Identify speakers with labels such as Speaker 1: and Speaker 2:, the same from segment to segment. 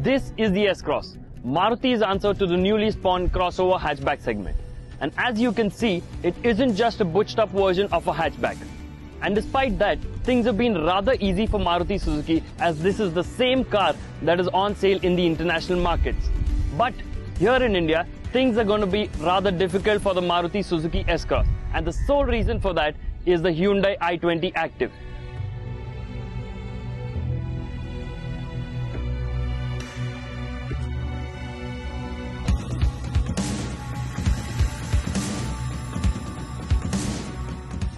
Speaker 1: This is the S-Cross, Maruti's answer to the newly spawned crossover hatchback segment. And as you can see, it isn't just a butched up version of a hatchback. And despite that, things have been rather easy for Maruti Suzuki, as this is the same car that is on sale in the international markets. But here in India, things are going to be rather difficult for the Maruti Suzuki S-Cross. And the sole reason for that is the Hyundai i20 Active.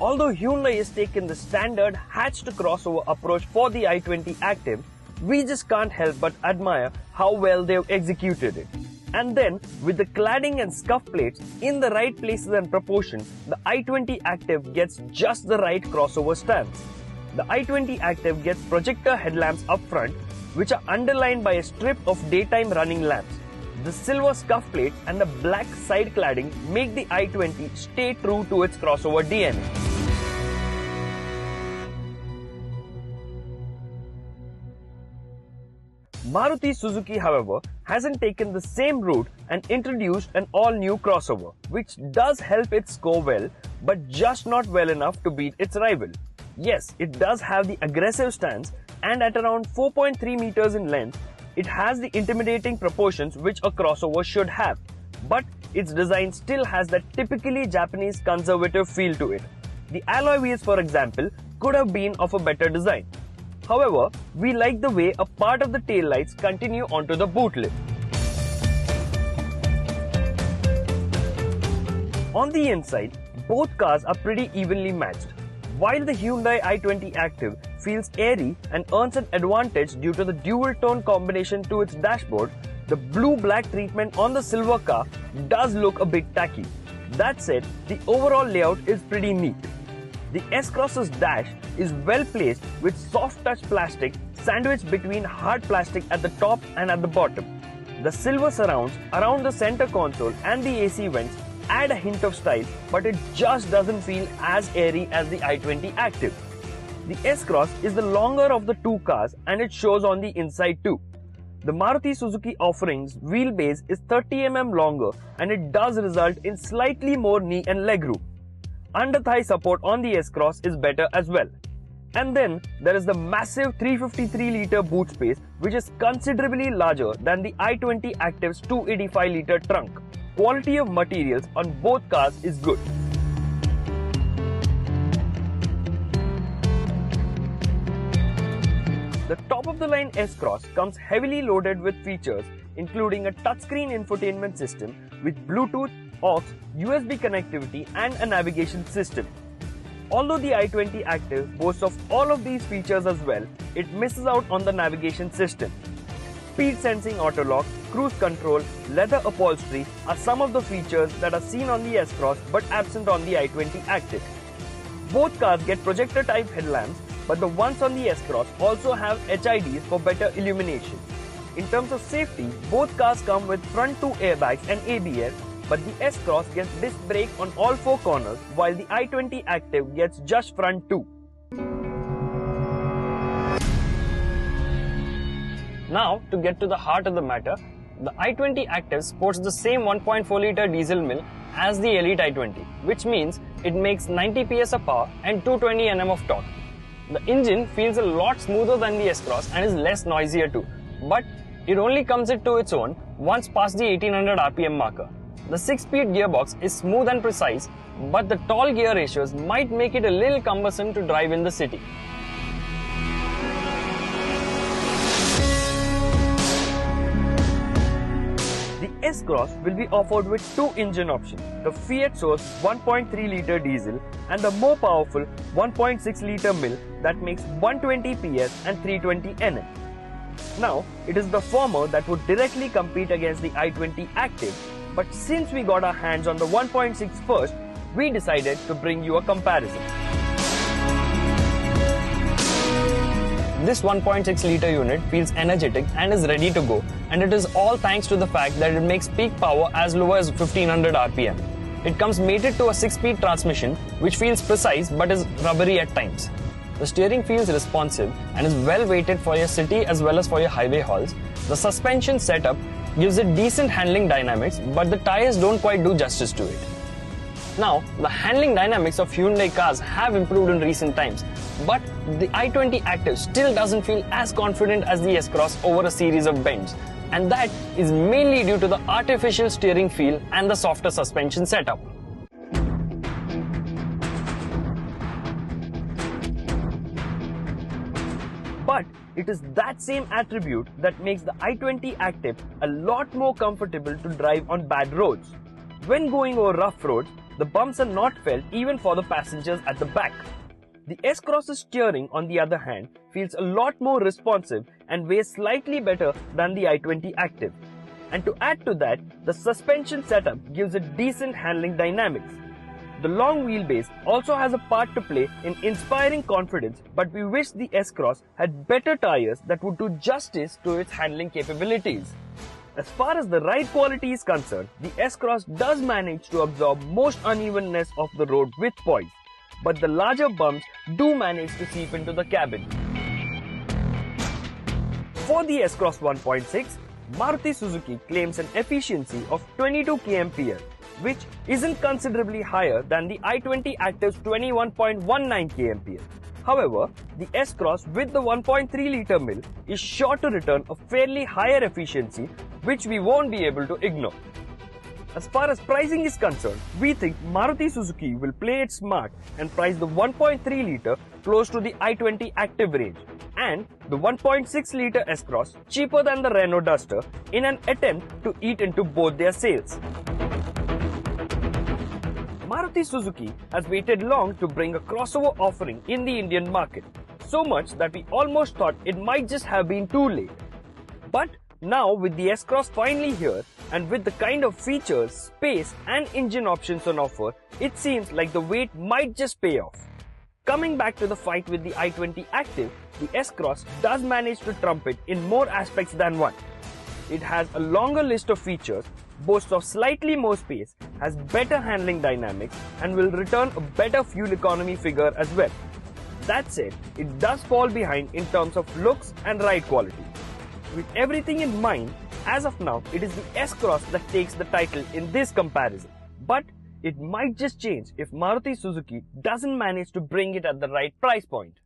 Speaker 1: Although Hyundai has taken the standard hatched crossover approach for the i20 Active, we just can't help but admire how well they've executed it. And then, with the cladding and scuff plates in the right places and proportion, the i20 Active gets just the right crossover stance. The i20 Active gets projector headlamps up front, which are underlined by a strip of daytime running lamps. The silver scuff plate and the black side cladding make the i20 stay true to its crossover DNA. Maruti Suzuki, however, hasn't taken the same route and introduced an all-new crossover, which does help it score well, but just not well enough to beat its rival. Yes, it does have the aggressive stance, and at around 4.3 meters in length, it has the intimidating proportions which a crossover should have. But its design still has that typically Japanese conservative feel to it. The alloy wheels, for example, could have been of a better design. However, we like the way a part of the taillights continue onto the boot lid. On the inside, both cars are pretty evenly matched. While the Hyundai i20 Active feels airy and earns an advantage due to the dual-tone combination to its dashboard, the blue-black treatment on the silver car does look a bit tacky. That said, the overall layout is pretty neat. The S-Cross's dash is well placed with soft touch plastic sandwiched between hard plastic at the top and at the bottom. The silver surrounds around the center console and the AC vents add a hint of style, but it just doesn't feel as airy as the i20 Active. The S-Cross is the longer of the two cars, and it shows on the inside too. The Maruti Suzuki offering's wheelbase is 30 mm longer, and it does result in slightly more knee and leg room. Under-thigh support on the S-Cross is better as well. And then there is the massive 353-litre boot space, which is considerably larger than the i20 Active's 285-litre trunk. Quality of materials on both cars is good. The top-of-the-line S-Cross comes heavily loaded with features, including a touchscreen infotainment system with Bluetooth, aux, USB connectivity and a navigation system. Although the i20 Active boasts of all of these features as well, it misses out on the navigation system. Speed sensing auto-lock, cruise control, leather upholstery are some of the features that are seen on the S-Cross but absent on the i20 Active. Both cars get projector-type headlamps, but the ones on the S-Cross also have HIDs for better illumination. In terms of safety, both cars come with front two airbags and ABS, but the S-Cross gets disc brake on all four corners, while the i20 Active gets just front two. Now, to get to the heart of the matter, the i20 Active sports the same 1.4-litre diesel mill as the Elite i20, which means it makes 90 PS of power and 220 Nm of torque. The engine feels a lot smoother than the S-Cross and is less noisier too, but it only comes into its own once past the 1800 RPM marker. The 6-speed gearbox is smooth and precise, but the tall gear ratios might make it a little cumbersome to drive in the city. The S-Cross will be offered with two engine options, the Fiat Source 1.3-litre diesel and the more powerful 1.6-litre mill that makes 120 PS and 320 Nm. Now, it is the former that would directly compete against the i20 Active, but since we got our hands on the 1.6 first, we decided to bring you a comparison. This 1.6-litre unit feels energetic and is ready to go, and it is all thanks to the fact that it makes peak power as low as 1500 RPM. It comes mated to a 6-speed transmission which feels precise but is rubbery at times. the steering feels responsive and is well weighted for your city as well as for your highway hauls. The suspension setup gives it decent handling dynamics, but the tires don't quite do justice to it. Now, the handling dynamics of Hyundai cars have improved in recent times, but the i20 Active still doesn't feel as confident as the S-Cross over a series of bends, and that is mainly due to the artificial steering feel and the softer suspension setup. But it is that same attribute that makes the i20 Active a lot more comfortable to drive on bad roads. When going over rough roads, the bumps are not felt even for the passengers at the back. The S-Cross's steering, on the other hand, feels a lot more responsive and weighs slightly better than the i20 Active. And to add to that, the suspension setup gives it decent handling dynamics. The long wheelbase also has a part to play in inspiring confidence, but we wish the S-Cross had better tires that would do justice to its handling capabilities. As far as the ride quality is concerned, the S-Cross does manage to absorb most unevenness of the road with poise, but the larger bumps do manage to seep into the cabin. For the S-Cross 1.6, Maruti Suzuki claims an efficiency of 22 kmph, which isn't considerably higher than the i20 Active's 21.19 kmph. However, the S-Cross with the 1.3-litre mill is sure to return a fairly higher efficiency, which we won't be able to ignore. As far as pricing is concerned, we think Maruti Suzuki will play it smart and price the 1.3-litre close to the i20 Active range and the 1.6-litre S-Cross cheaper than the Renault Duster in an attempt to eat into both their sales. Maruti Suzuki has waited long to bring a crossover offering in the Indian market, so much that we almost thought it might just have been too late. But now with the S-Cross finally here, and with the kind of features, space and engine options on offer, it seems like the wait might just pay off. Coming back to the fight with the i20 Active, the S-Cross does manage to trump it in more aspects than one. It has a longer list of features, boasts of slightly more space, has better handling dynamics, and will return a better fuel economy figure as well. That said, it does fall behind in terms of looks and ride quality. With everything in mind, as of now, it is the S-Cross that takes the title in this comparison. But it might just change if Maruti Suzuki doesn't manage to bring it at the right price point.